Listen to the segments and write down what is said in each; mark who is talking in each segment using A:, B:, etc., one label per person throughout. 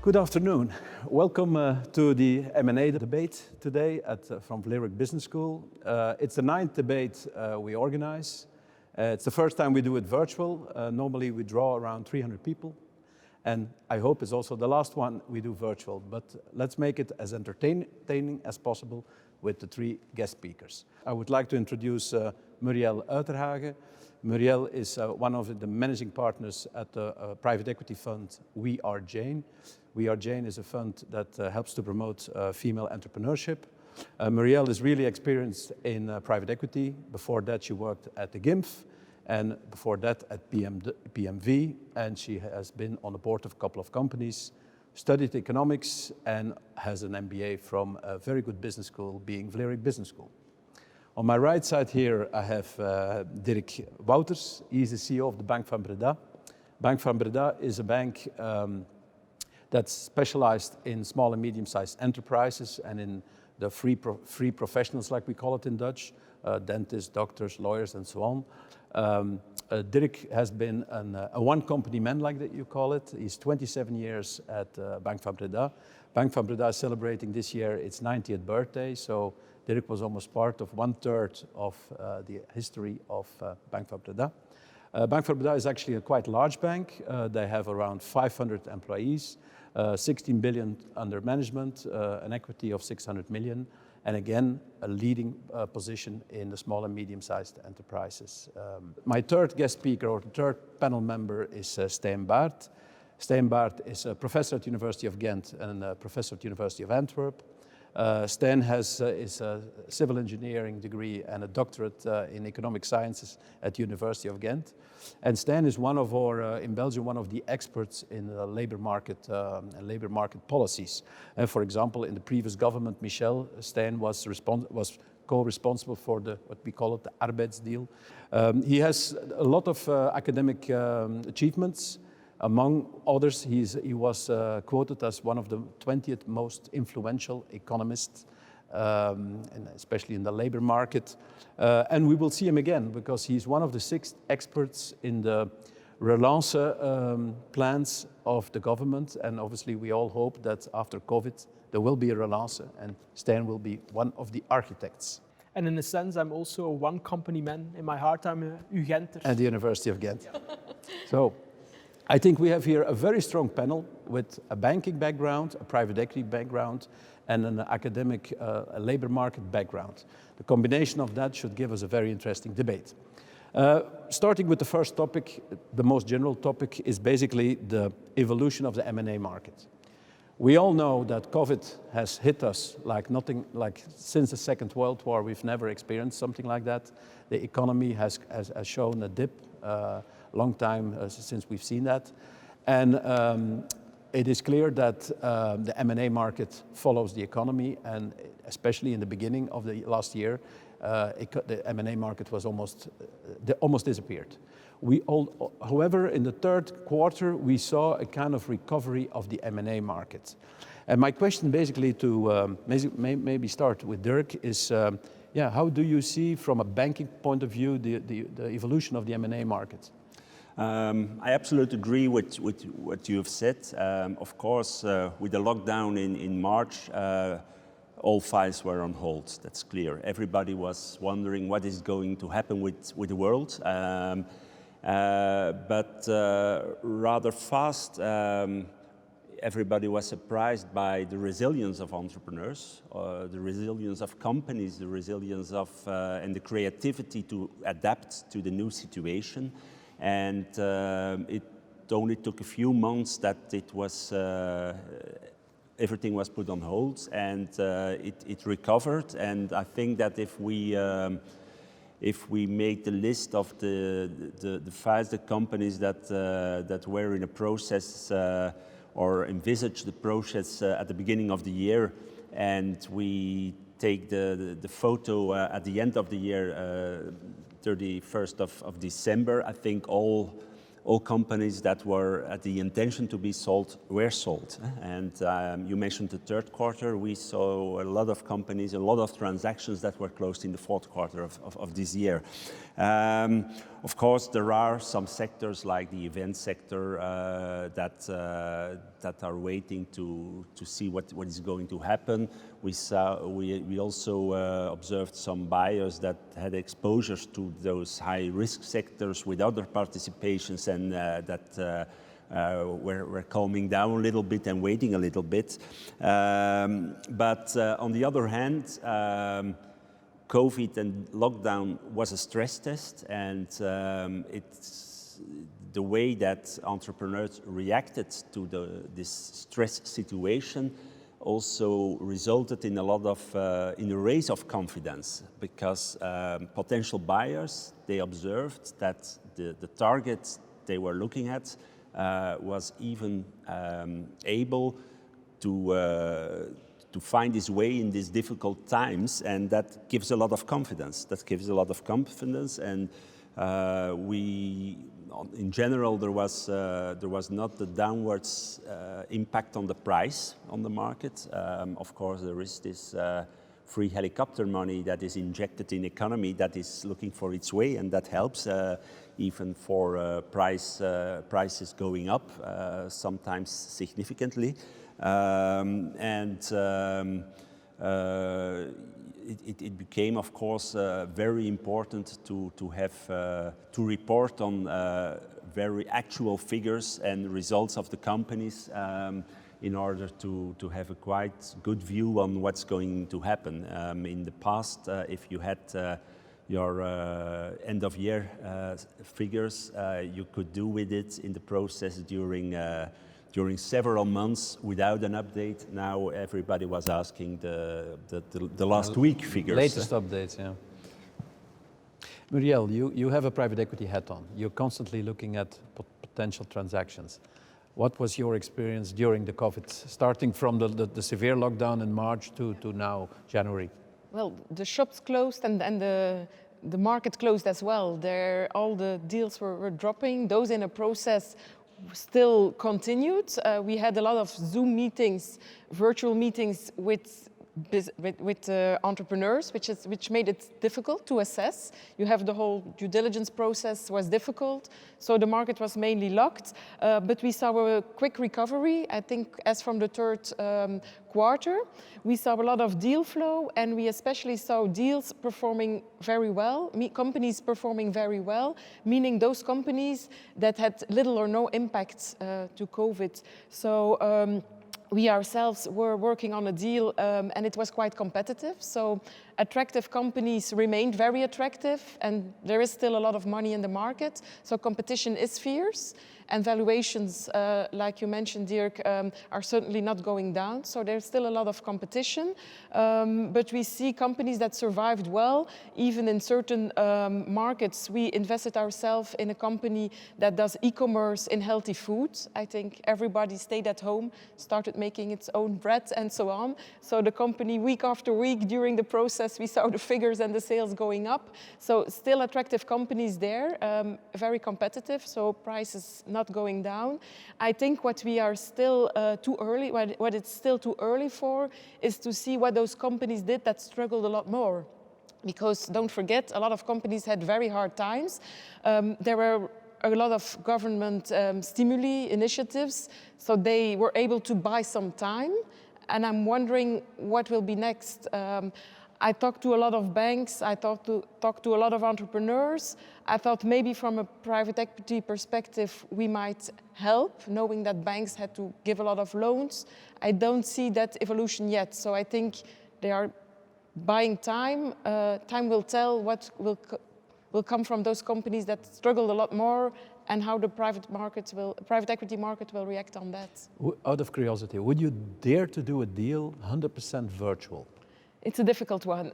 A: Good afternoon. Welcome to the M&A debate today from Vlerick Business School. It's the 9th debate we organize. It's the first time we do it virtual. Normally we draw around 300 people. And I hope it's also the last one we do virtual. But let's make it as entertaining as possible with the 3 guest speakers. I would like to introduce Muriel Uiterhage. Muriel is one of the managing partners at the private equity fund We Are Jane. We Are Jane is a fund that helps to promote female entrepreneurship. Muriel is really experienced in private equity. Before that, she worked at the GIMF, and before that at PMV, and she has been on the board of a couple of companies, studied economics, and has an MBA from a very good business school, being Vlerick Business School. On my right side here, I have Dirk Wouters. He's the CEO of the Bank van Breda. Bank van Breda is a bank that's specialized in small and medium-sized enterprises and in the free professionals, like we call it in Dutch, dentists, doctors, lawyers, and so on. Dirk has been a one-company man, like that you call it. He's 27 years at Bank van Breda. Bank van Breda is celebrating this year its 90th birthday, so Dirk was almost part of 1/3 of the history of Bank van Breda. Bank van Breda is actually a quite large bank. They have around 500 employees, 16 billion under management, an equity of 600 million, and again, a leading position in the small and medium-sized enterprises. My third guest speaker, or the third panel member, is Stijn Baert. Stijn Baert is a professor at the University of Ghent and a professor at the University of Antwerp. Stijn is a civil engineering degree and a doctorate in economic sciences at the University of Ghent. And Stijn is in Belgium, one of the experts in the labor market and labor market policies. For example, in the previous government, Michel, Stijn was co-responsible for what we call it, the arbeidsdeal. He has a lot of academic achievements. Among others, he was quoted as one of the 20th most influential economists, and especially in the labor market. And we will see him again, because he's one of the 6 experts in the relance plans of the government. And obviously, we all hope that after COVID, there will be a relance, and Stijn will be one of the architects.
B: And in a sense, I'm also a one-company man. In my heart, I'm a Ugenter.
A: At the University of Ghent. Yeah. So, I think we have here a very strong panel with a banking background, a private equity background, and an academic labor market background. The combination of that should give us a very interesting debate. Starting with the first topic, the most general topic is basically the evolution of the M&A market. We all know that COVID has hit us like nothing, like since the Second World War, we've never experienced something like that. The economy has shown a dip. Long time since we've seen that. And it is clear that the M&A market follows the economy, and especially in the beginning of the last year, the M&A market was almost disappeared. However, in the third quarter, we saw a kind of recovery of the M&A market. And my question basically to maybe start with Dirk is, how do you see from a banking point of view the evolution of the M&A market?
C: I absolutely agree with what you have said. Of course, with the lockdown in March, all files were on hold. That's clear. Everybody was wondering what is going to happen with the world. But rather fast, everybody was surprised by the resilience of entrepreneurs, the resilience of companies, the resilience of and the creativity to adapt to the new situation. And it only took a few months that it was everything was put on hold, and it recovered. And I think that if we make the list of the files, the companies that were in a process or envisage the process at the beginning of the year, and we take the photo at the end of the year, 31st of December, I think all companies that were at the intention to be sold were sold. And you mentioned the third quarter. We saw a lot of companies, a lot of transactions that were closed in the fourth quarter of this year. Of course, there are some sectors like the event sector that that are waiting to see what is going to happen. We also observed some buyers that had exposures to those high-risk sectors with other participations and that we're calming down a little bit and waiting a little bit. But on the other hand, COVID and lockdown was a stress test, and it's the way that entrepreneurs reacted to this stress situation also resulted in a lot of in a raise of confidence, because potential buyers, they observed that the target they were looking at was even able to find his way in these difficult times, and that gives a lot of confidence. And in general, there was not the downwards impact on the price on the market. Of course, there is this free helicopter money that is injected in the economy that is looking for its way, and that helps even for prices going up, sometimes significantly. It became, of course, very important to have to report on very actual figures and results of the companies in order to have a quite good view on what's going to happen. In the past, if you had your end of year figures, you could do with it in the process during several months without an update. Now everybody was asking the last week figures.
A: Latest updates, yeah. Muriel, you have a private equity hat on. You're constantly looking at potential transactions. What was your experience during the COVID, starting from the severe lockdown in March to now, January?
D: Well, the shops closed and the market closed as well. All the deals were dropping. Those in a process still continued. We had a lot of Zoom meetings, virtual meetings with entrepreneurs, which made it difficult to assess. You have the whole due diligence process was difficult, so the market was mainly locked. But we saw a quick recovery, I think, as from the third quarter. We saw a lot of deal flow, and we especially saw deals performing very well, companies performing very well, meaning those companies that had little or no impact to COVID. So we ourselves were working on a deal and it was quite competitive. So attractive companies remained very attractive, and there is still a lot of money in the market. So competition is fierce, and valuations, like you mentioned, Dirk, are certainly not going down. So there's still a lot of competition, but we see companies that survived well, even in certain markets. We invested ourselves in a company that does e-commerce in healthy foods. I think everybody stayed at home, started making its own bread and so on. So the company, week after week during the process, we saw the figures and the sales going up. So still attractive companies there, very competitive, so prices not going down. I think what we are still too early, what it's still too early for, is to see what those companies did that struggled a lot more. Because don't forget, a lot of companies had very hard times. There were a lot of government stimuli initiatives, so they were able to buy some time. And I'm wondering what will be next. I talked to a lot of banks, I talked to a lot of entrepreneurs. I thought maybe from a private equity perspective, we might help, knowing that banks had to give a lot of loans. I don't see that evolution yet, so I think they are buying time. Time will tell what will come from those companies that struggled a lot more, and how the private equity market will react on that.
A: Out of curiosity, would you dare to do a deal 100% virtual?
D: It's a difficult one.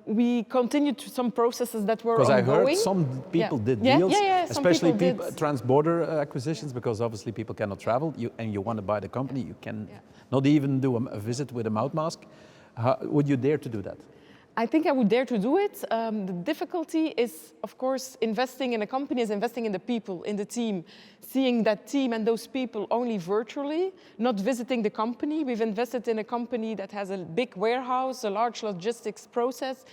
D: We continued some processes that were ongoing.
A: Because I heard some people did deals, especially
D: people
A: trans-border acquisitions, because obviously people cannot travel, and you want to buy the company, you can not even do a visit with a mouth mask. Would you dare to do that?
D: I think I would dare to do it. The difficulty is, of course, investing in a company is investing in the people, in the team. Seeing that team and those people only virtually, not visiting the company. We've invested in a company that has a big warehouse, a large logistics process.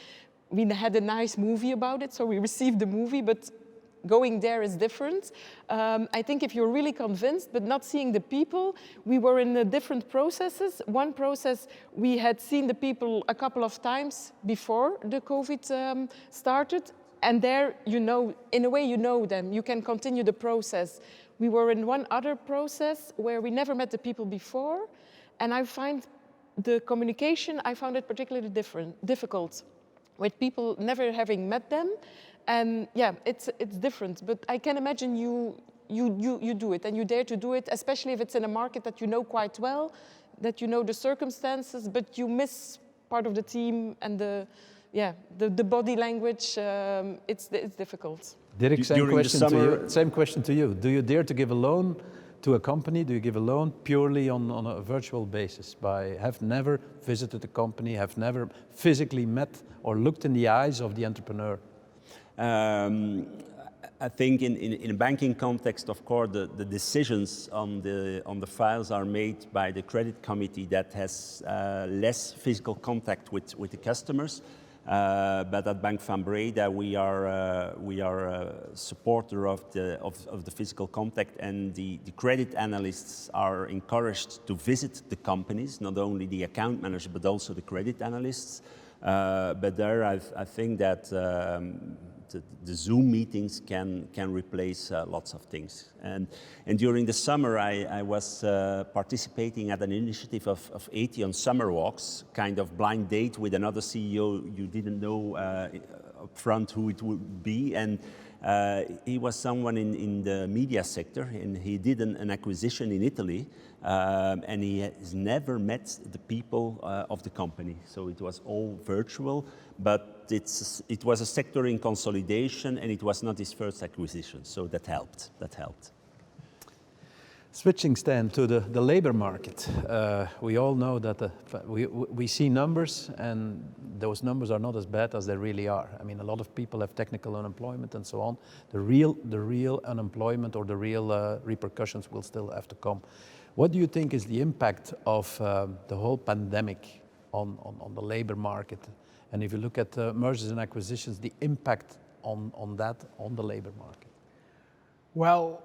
D: We had a nice movie about it, so we received the movie, but going there is different. I think if you're really convinced, but not seeing the people, we were in different processes. One process, we had seen the people a couple of times before the COVID started. And there, you know, in a way you know them, you can continue the process. We were in one other process where we never met the people before, and I find the communication, I found it particularly difficult with people never having met them. And yeah, it's different, but I can imagine you do it and you dare to do it, especially if it's in a market that you know quite well, that you know the circumstances, but you miss part of the team and the body language. It's difficult.
A: Dirk, same
C: During the
A: question to
C: summer-
A: you. Same question to you. Do you dare to give a loan to a company? Do you give a loan purely on a virtual basis? Have never visited a company, have never physically met or looked in the eyes of the entrepreneur?
C: I think in a banking context, of course, the decisions on the files are made by the credit committee that has less physical contact with the customers. But at Bank van Breda, we are a supporter of the physical contact, and the credit analysts are encouraged to visit the companies, not only the account managers, but also the credit analysts. But there, I think that the Zoom meetings can replace lots of things. And during the summer, I was participating at an initiative of 80 on summer walks, kind of blind date with another CEO you didn't know up front who it would be. And he was someone in the media sector, and he did an acquisition in Italy, and he has never met the people of the company. So it was all virtual, but it was a sector in consolidation, and it was not his first acquisition, so that helped.
A: Switching, Stan, to the labor market. We all know that we see numbers, and those numbers are not as bad as they really are. I mean, a lot of people have technical unemployment and so on. The real unemployment or the real repercussions will still have to come. What do you think is the impact of the whole pandemic on the labor market? And if you look at mergers and acquisitions, the impact on the labor market?
B: Well,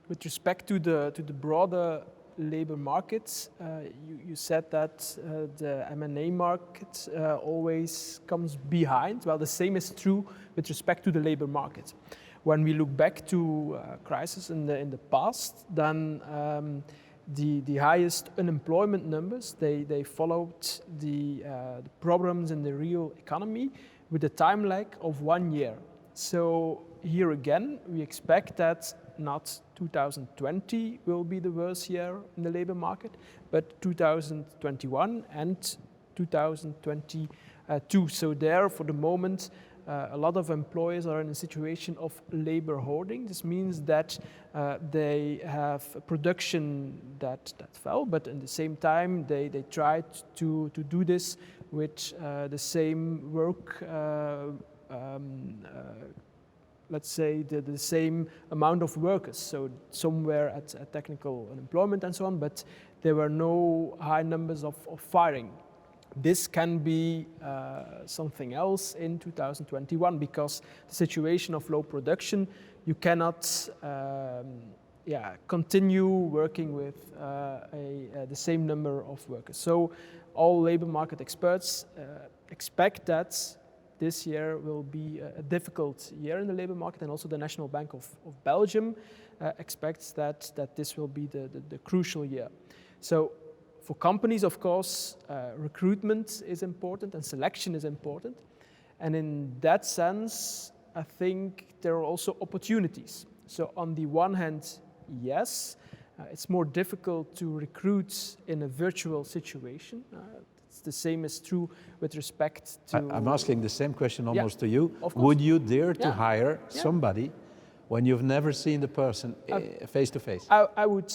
B: with respect to the broader labor markets, you said that the M&A market always comes behind. Well, the same is true with respect to the labor market. When we look back to crisis in the past, then the highest unemployment numbers, they followed the problems in the real economy with a time lag of 1 year. So here again, we expect that not 2020 will be the worst year in the labor market, but 2021 and 2022. So there, for the moment, a lot of employers are in a situation of labor hoarding. This means that they have production that fell, but at the same time, they tried to do this with the same work, let's say the same amount of workers. So somewhere at technical unemployment and so on, but there were no high numbers of firing. This can be something else in 2021 because the situation of low production, you cannot continue working with the same number of workers. So all labor market experts expect that this year will be a difficult year in the labor market, and also the National Bank of Belgium expects that this will be the crucial year. So for companies, of course, recruitment is important and selection is important. And in that sense, I think there are also opportunities. So on the one hand, yes, it's more difficult to recruit in a virtual situation. It's the same is true with respect to...
A: I'm asking the same question almost to you.
B: Of course.
A: Would you dare to hire somebody when you've never seen the person face to face?
B: I would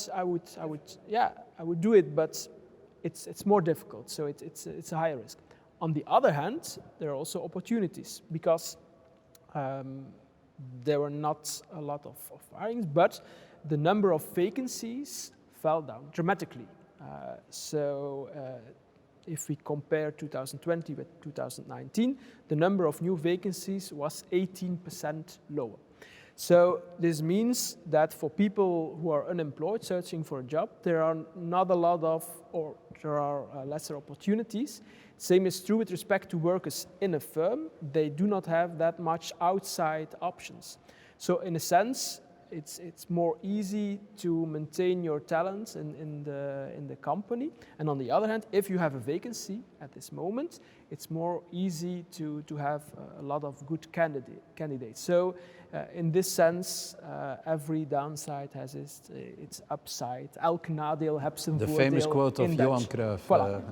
B: do it, but it's more difficult, so it's a higher risk. On the other hand, there are also opportunities because there were not a lot of hirings, but the number of vacancies fell down dramatically. If we compare 2020 with 2019, the number of new vacancies was 18% lower. So this means that for people who are unemployed searching for a job, there are not a lot of, or there are lesser opportunities. Same is true with respect to workers in a firm. They do not have that much outside options. So in a sense, it's more easy to maintain your talents in the company. And on the other hand, if you have a vacancy at this moment, it's more easy to have a lot of good candidates. So in this sense, every downside has its upside. Elk nadeel heeft zijn
A: The
B: voordeel.
A: famous quote of
B: in
A: Johan
B: Dutch.
A: Cruyff.
B: Voilà.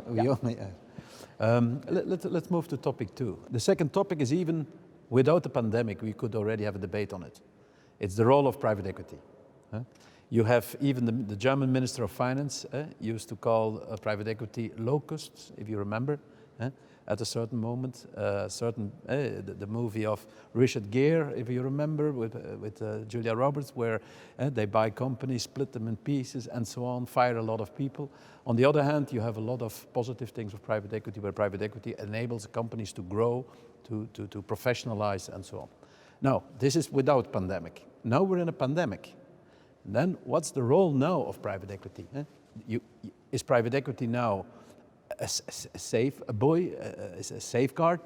A: Let's move to topic 2. The second topic is, even without the pandemic, we could already have a debate on it. It's the role of private equity. You have even the German Minister of Finance used to call private equity locusts, if you remember, at a certain moment. The movie of Richard Gere, if you remember, with Julia Roberts, where they buy companies, split them in pieces, and so on, fire a lot of people. On the other hand, you have a lot of positive things with private equity, where private equity enables companies to grow, to professionalize, and so on. Now, this is without pandemic. Now we're in a pandemic. Then what's the role now of private equity? Is private equity now a safeguard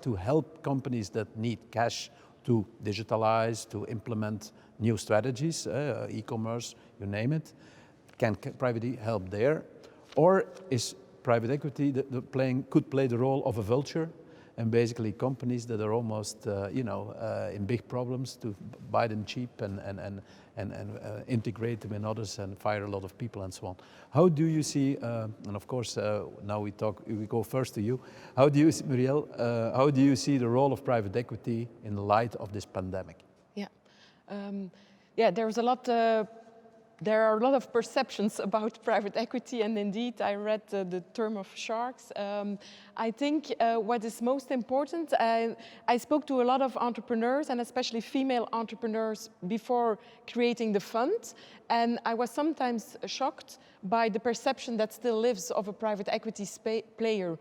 A: to help companies that need cash to digitalize, to implement new strategies, e-commerce, you name it? Can private equity help there? Or is private equity could play the role of a vulture, and basically companies that are almost, in big problems, to buy them cheap and integrate them in others and fire a lot of people and so on. How do you see, and of course now we go first to you, how do you, Muriel, how do you see the role of private equity in light of this pandemic?
D: There are a lot of perceptions about private equity, and indeed I read the term of sharks. I think what is most important, I spoke to a lot of entrepreneurs, and especially female entrepreneurs, before creating the fund, and I was sometimes shocked by the perception that still lives of a private equity player,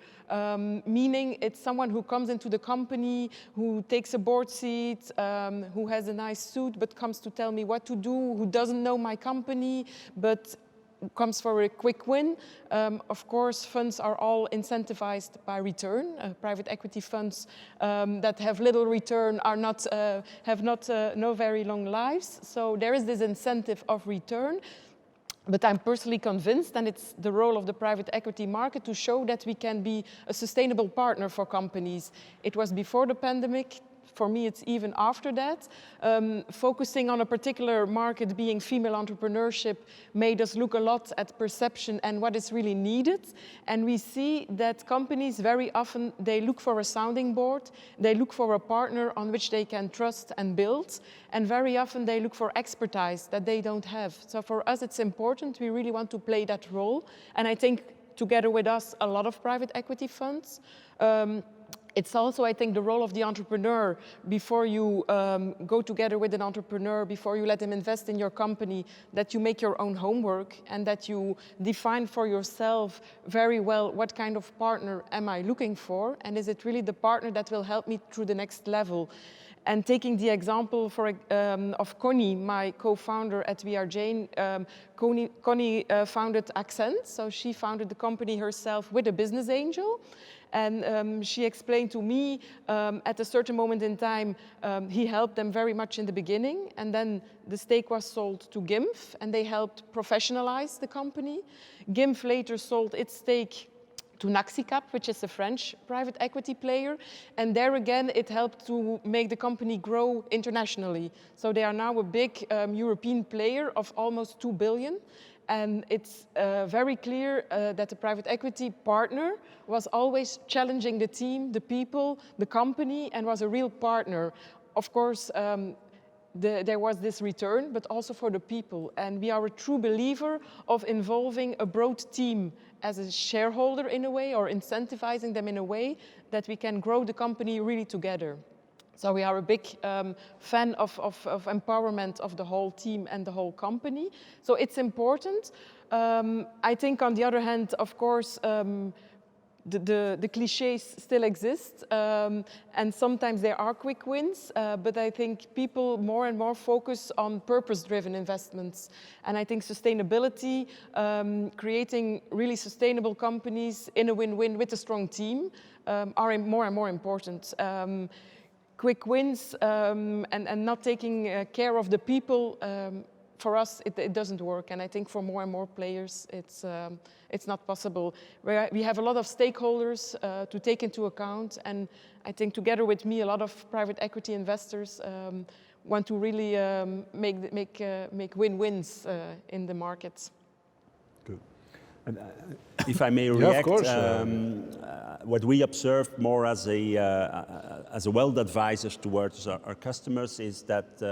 D: meaning it's someone who comes into the company, who takes a board seat, who has a nice suit but comes to tell me what to do, who doesn't know my company but comes for a quick win. Of course, funds are all incentivized by return. Private equity funds that have little return are not, have no very long lives. So there is this incentive of return. But I'm personally convinced, and it's the role of the private equity market to show that we can be a sustainable partner for companies. It was before the pandemic. For me, it's even after that. Focusing on a particular market, being female entrepreneurship, made us look a lot at perception and what is really needed. And we see that companies very often, they look for a sounding board, they look for a partner on which they can trust and build, and very often they look for expertise that they don't have. So for us, it's important. We really want to play that role. And I think together with us, a lot of private equity funds. It's also, I think, the role of the entrepreneur. Before you go together with an entrepreneur, before you let him invest in your company, that you make your own homework and that you define for yourself very well what kind of partner am I looking for, and is it really the partner that will help me through the next level. And taking the example of Connie, my co-founder at We Are Jane, Connie founded Accent, so she founded the company herself with a business angel. And she explained to me at a certain moment in time, he helped them very much in the beginning, and then the stake was sold to GIMF, and they helped professionalize the company. GIMF later sold its stake to Naxicap, which is a French private equity player, and there again it helped to make the company grow internationally. So they are now a big European player of almost 2 billion. And it's very clear that the private equity partner was always challenging the team, the people, the company, and was a real partner. Of course, there was this return, but also for the people. And we are a true believer of involving a broad team as a shareholder in a way, or incentivizing them in a way that we can grow the company really together. So we are a big fan of empowerment of the whole team and the whole company. So it's important. I think on the other hand, of course, the cliches still exist, and sometimes there are quick wins, but I think people more and more focus on purpose-driven investments. And I think sustainability, creating really sustainable companies in a win-win with a strong team, are more and more important. Quick wins and not taking care of the people, for us, it doesn't work, and I think for more and more players, it's not possible. We have a lot of stakeholders to take into account, and I think together with me, a lot of private equity investors want to really make win-wins in the markets.
A: Good.
C: And, if I may
A: Yeah,
C: react,
A: of course.
C: what we observe more as a wealth advisors towards our customers is that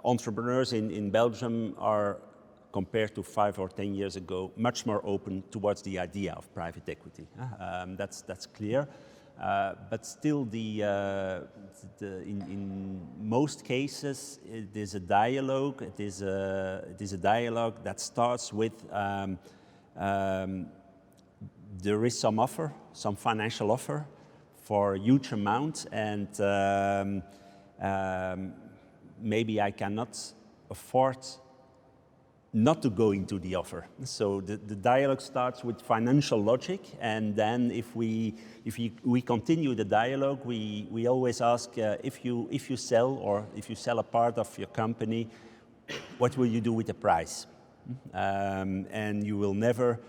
C: entrepreneurs in Belgium are, compared to 5 or 10 years ago, much more open towards the idea of private equity. That's clear. But still, in most cases, it is a dialogue. It is a dialogue that starts with there is some offer, some financial offer for a huge amount, and maybe I cannot afford not to go into the offer. So the dialogue starts with financial logic, and then if we continue the dialogue, we always ask if you sell, or if you sell a part of your company, what will you do with the price? And you will never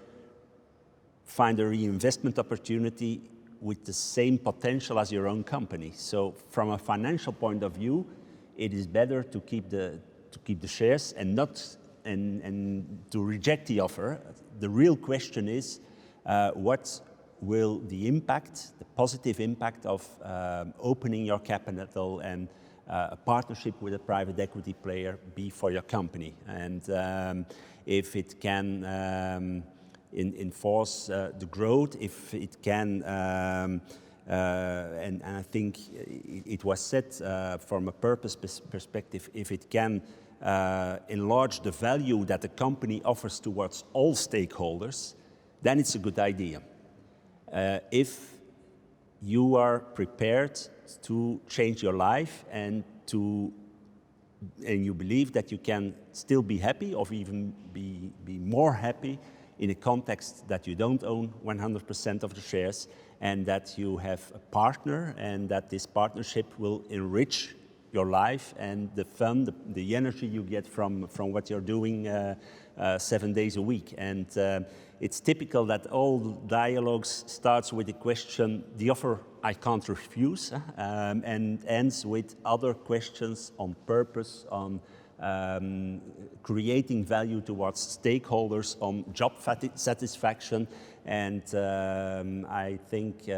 C: find a reinvestment opportunity with the same potential as your own company. So from a financial point of view, it is better to keep the shares and not and to reject the offer. The real question is what will the impact, the positive impact of opening your capital and a partnership with a private equity player be for your company, and if it can enforce the growth, if it can. And I think it was said from a purpose perspective, if it can enlarge the value that the company offers towards all stakeholders, then it's a good idea. If you are prepared to change your life and you believe that you can still be happy or even be more happy in a context that you don't own 100% of the shares, and that you have a partner, and that this partnership will enrich your life and the fun, the energy you get from what you're doing 7 days a week. And it's typical that all dialogues starts with the question, the offer I can't refuse, and ends with other questions on purpose, on creating value towards stakeholders, on job satisfaction. And I think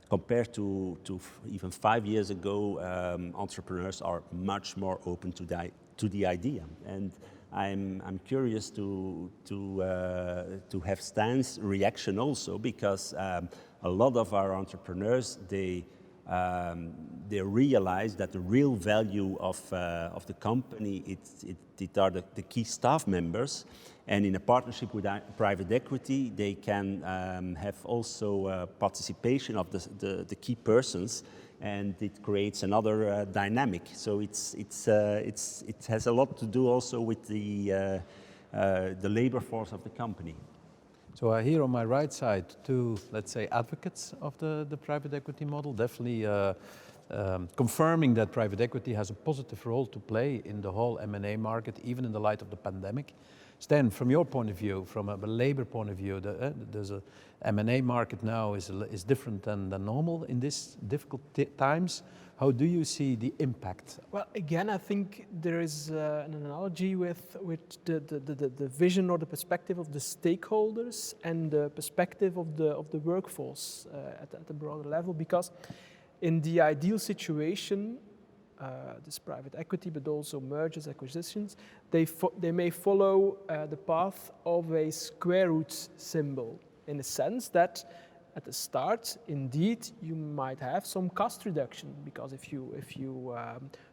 C: compared to even 5 years ago, entrepreneurs are much more open to the idea. And I'm curious to have Stan's reaction also, because a lot of our entrepreneurs, they realize that the real value of the company, it are the key staff members, and in a partnership with private equity, they can have also participation of the key persons, and it creates another dynamic. So it has a lot to do also with the labor force of the company.
A: So here on my right side, two, let's say, advocates of the private equity model, definitely confirming that private equity has a positive role to play in the whole M&A market, even in the light of the pandemic. Stan, from your point of view, from a labor point of view, there's a M&A market now is different than normal in these difficult times. How do you see the impact?
B: Well, again, I think there is an analogy with the vision or the perspective of the stakeholders and the perspective of the workforce at the broader level, because in the ideal situation, this private equity, but also mergers, acquisitions, they may follow the path of a square root symbol, in the sense that at the start, indeed, you might have some cost reduction, because if you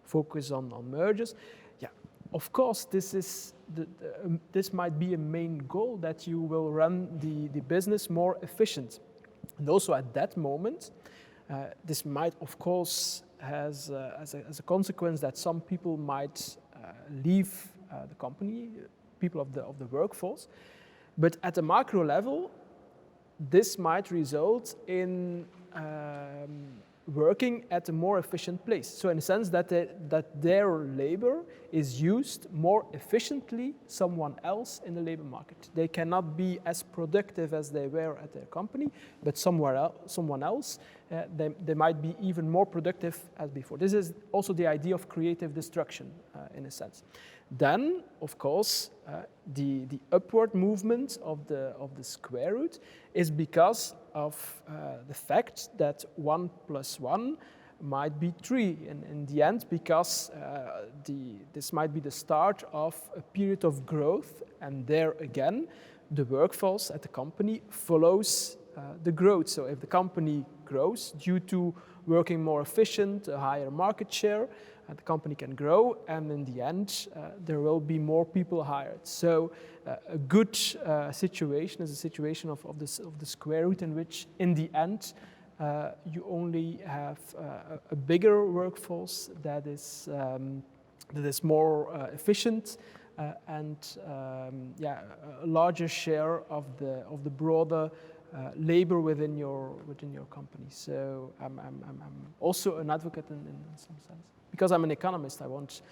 B: focus on mergers, yeah, of course, this might be a main goal, that you will run the business more efficient. And also at that moment, this might, of course, has as a consequence that some people might leave the company, people of the workforce. But at a macro level, this might result in working at a more efficient place. So in a sense that their labor is used more efficiently someone else in the labor market. They cannot be as productive as they were at their company, but someone else, they might be even more productive as before. This is also the idea of creative destruction in a sense. Then, of course, the upward movement of the square root is because of the fact that 1 + 1 might be 3 in the end, because this might be the start of a period of growth, and there again, the workforce at the company follows the growth. So if the company grows due to working more efficient, a higher market share, the company can grow, and in the end, there will be more people hired. So a good situation is a situation of the square root in which, in the end, you only have a bigger workforce that is more efficient and a larger share of the broader labor within your company. So I'm also an advocate in some sense. Because I'm an economist, I want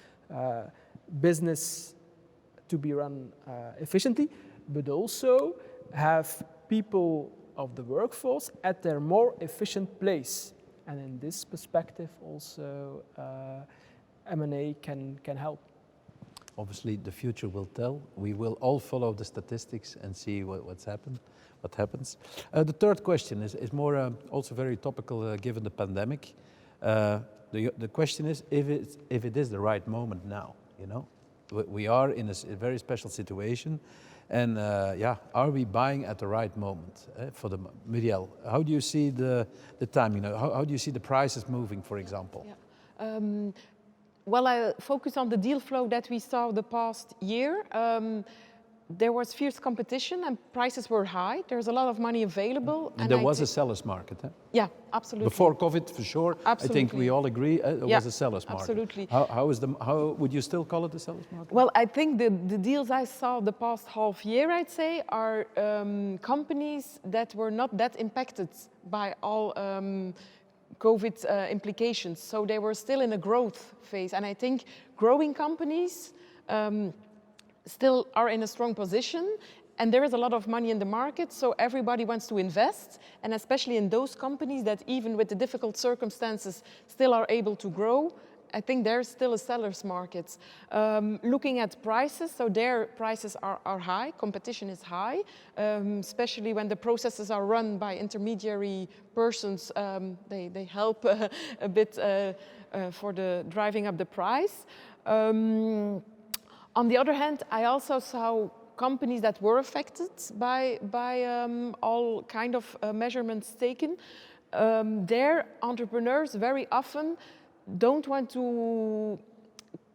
B: business to be run efficiently, but also have people of the workforce at their more efficient place. And in this perspective, also M&A can help.
A: Obviously, the future will tell. We will all follow the statistics and see what happens. The third question is more also very topical given the pandemic. The question is if it is the right moment now. You know, we are in a very special situation, and are we buying at the right moment for the Muriel? How do you see the timing? How do you see the prices moving, for example?
D: Yeah. Well, I focus on the deal flow that we saw the past year. There was fierce competition and prices were high. There's a lot of money available.
A: And there was a seller's market, eh?
D: Yeah, absolutely.
A: Before COVID, for sure.
D: Absolutely.
A: I think we all agree it was a seller's market.
D: Absolutely.
A: How would you still call it a seller's market?
D: Well, I think the deals I saw the past half year, I'd say, are companies that were not that impacted by all COVID implications. So they were still in a growth phase. And I think growing companies still are in a strong position, and there is a lot of money in the market, so everybody wants to invest, and especially in those companies that even with the difficult circumstances still are able to grow. I think there's still a seller's market. Looking at prices, so their prices are high, competition is high, especially when the processes are run by intermediary persons. They help a bit for the driving up the price. On the other hand, I also saw companies that were affected by all kind of measurements taken. Their entrepreneurs very often don't want to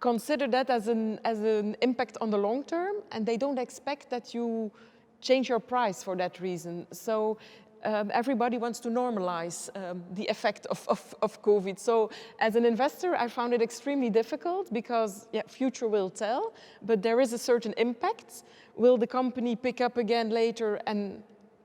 D: consider that as an impact on the long term, and they don't expect that you change your price for that reason. So everybody wants to normalize the effect of COVID. So as an investor, I found it extremely difficult because future will tell, but there is a certain impact. Will the company pick up again later and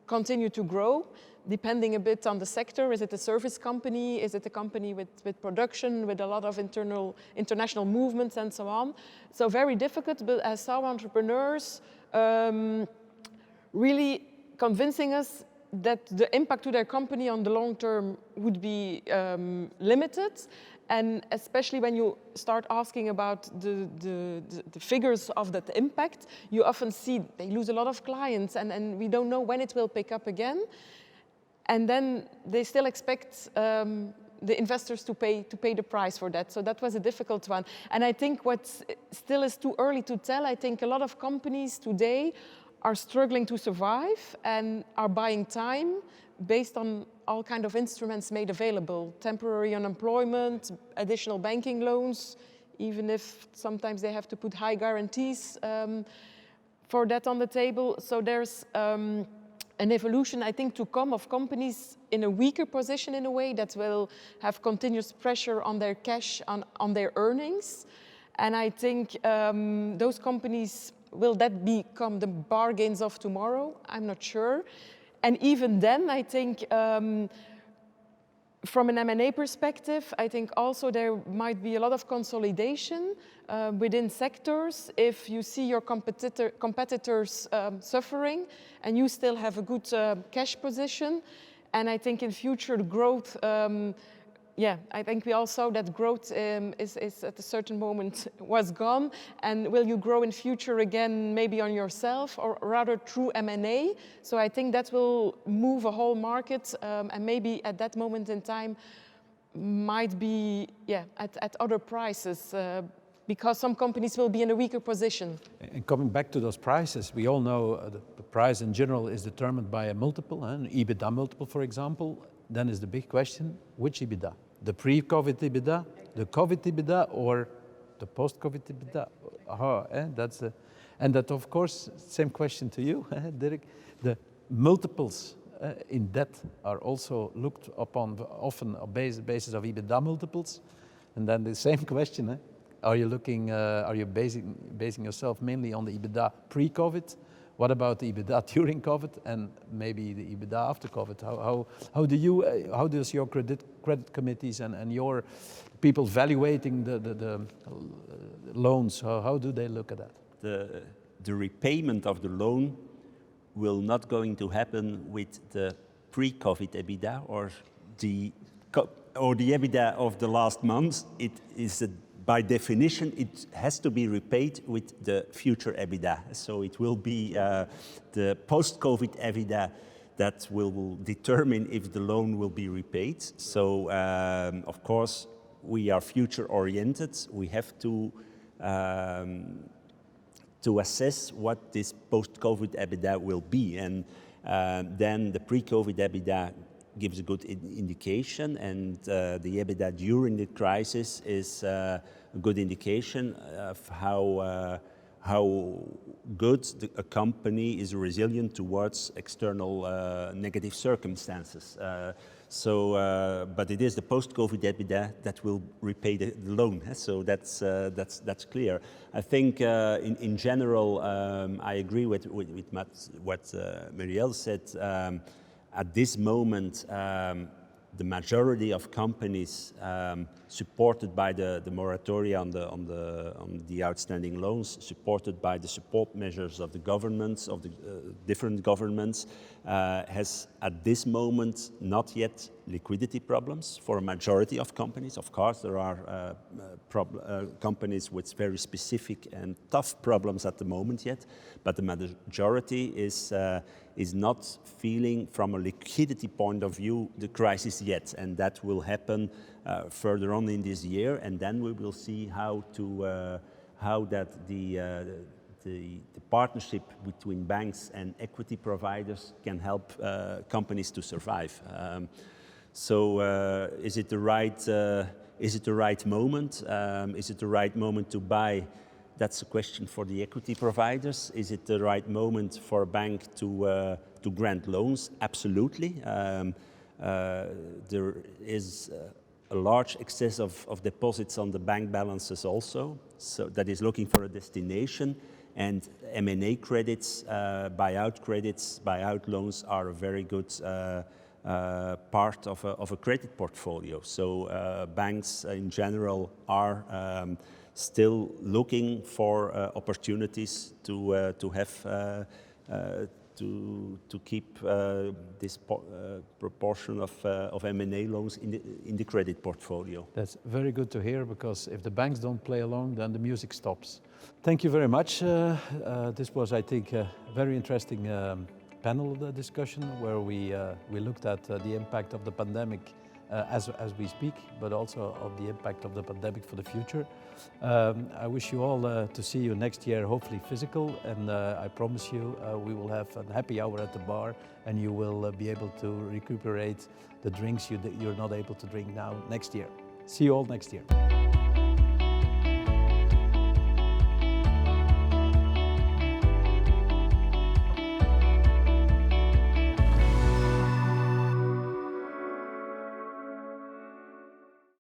D: continue to grow? Depending a bit on the sector. Is it a service company? Is it a company with production, with a lot of international movements and so on? So very difficult, but I saw entrepreneurs really convincing us that the impact to their company on the long term would be limited. And especially when you start asking about the figures of that impact, you often see they lose a lot of clients and we don't know when it will pick up again. And then they still expect the investors to pay the price for that. So that was a difficult one. And I think what still is too early to tell, I think a lot of companies today are struggling to survive and are buying time based on all kind of instruments made available. Temporary unemployment, additional banking loans, even if sometimes they have to put high guarantees for that on the table. So there's an evolution, I think, to come of companies in a weaker position in a way that will have continuous pressure on their cash, on their earnings. And I think those companies, will that become the bargains of tomorrow? I'm not sure. And even then, I think from an M&A perspective, I think also there might be a lot of consolidation within sectors. If you see your competitors suffering and you still have a good cash position, and I think in future growth, I think we all saw that growth is at a certain moment was gone. And will you grow in future again, maybe on yourself or rather through M&A? So I think that will move a whole market, and maybe at that moment in time might be at other prices, because some companies will be in a weaker position.
A: And coming back to those prices, we all know the price in general is determined by a multiple, an EBITDA multiple, for example. Then is the big question, which EBITDA? The pre-COVID EBITDA, the COVID EBITDA, or the post-COVID EBITDA? And that, of course, same question to you, Dirk. The multiples in debt are also looked upon often on basis of EBITDA multiples. And then the same question, are you basing yourself mainly on the EBITDA pre-COVID? What about the EBITDA during COVID and maybe the EBITDA after COVID? How does your credit committees and your people evaluating the loans, how do they look at that?
C: The repayment of the loan will not going to happen with the pre-COVID EBITDA or the EBITDA of the last month. It is by definition, it has to be repaid with the future EBITDA. So it will be the post-COVID EBITDA that will determine if the loan will be repaid. So, of course, we are future-oriented. We have to assess what this post-COVID EBITDA will be. And then the pre-COVID EBITDA gives a good indication, and the EBITDA during the crisis is a good indication of how good a company is resilient towards external negative circumstances. But it is the post-COVID EBITDA that will repay the loan. So that's clear. I think in general, I agree with what Muriel said. At this moment, the majority of companies supported by the moratoria on the outstanding loans, supported by the support measures of the governments, of the different governments, has at this moment not yet liquidity problems for a majority of companies. Of course, there are companies with very specific and tough problems at the moment yet, but the majority is not feeling from a liquidity point of view the crisis yet, and that will happen further on in this year, and then we will see how the partnership between banks and equity providers can help companies to survive. Is it the right moment? Is it the right moment to buy? That's a question for the equity providers. Is it the right moment for a bank to grant loans? Absolutely. There is a large excess of deposits on the bank balances also, so that is looking for a destination. And M&A credits, buyout loans are a very good part of a credit portfolio. So banks in general are still looking for opportunities to keep this proportion of M&A loans in the credit portfolio.
A: That's very good to hear, because if the banks don't play along, then the music stops. Thank you very much. This was, I think, a very interesting panel discussion where we looked at the impact of the pandemic as we speak, but also of the impact of the pandemic for the future. I wish you all to see you next year, hopefully physical, and I promise you we will have a happy hour at the bar, and you will be able to recuperate the drinks you're not able to drink now next year. See you all next year.